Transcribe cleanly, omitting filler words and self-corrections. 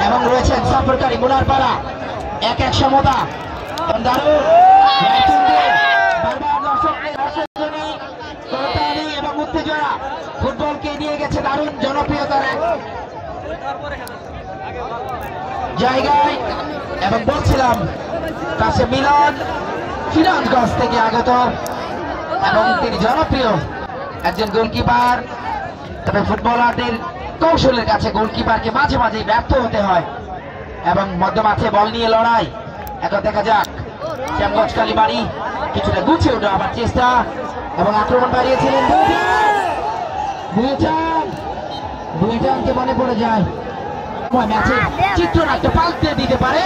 এবং রয়েছেন সফরকারী মুনারপাড়া এক সমতা এবং উত্তেজনা ফুটবলকে নিয়ে গেছে দারুণ জনপ্রিয়তার এক জায়গায়। এবং বলছিলাম কাছে মিলন সিরাজগঞ্জ থেকে আগত এবং তিনি জনপ্রিয় একজন গোলকিপার। তবে ফুটবলারদের কৌশলের কাছে গোলকিপারকে মাঝে মাঝে ব্যর্থ হতে হয় এবং মধ্যমাঠে বল নিয়ে লড়াই। এখন দেখা যাক শ্যামগঞ্জ কালীবাড়ি কিছুটা গুছিয়ে উঠে আবার চেষ্টা এবং আক্রমণ বাড়িয়েছিলেন বুয়েটানকে মনে পড়ে যায় ম্যাচে চিত্রনাট্য পাল্টে দিতে পারে।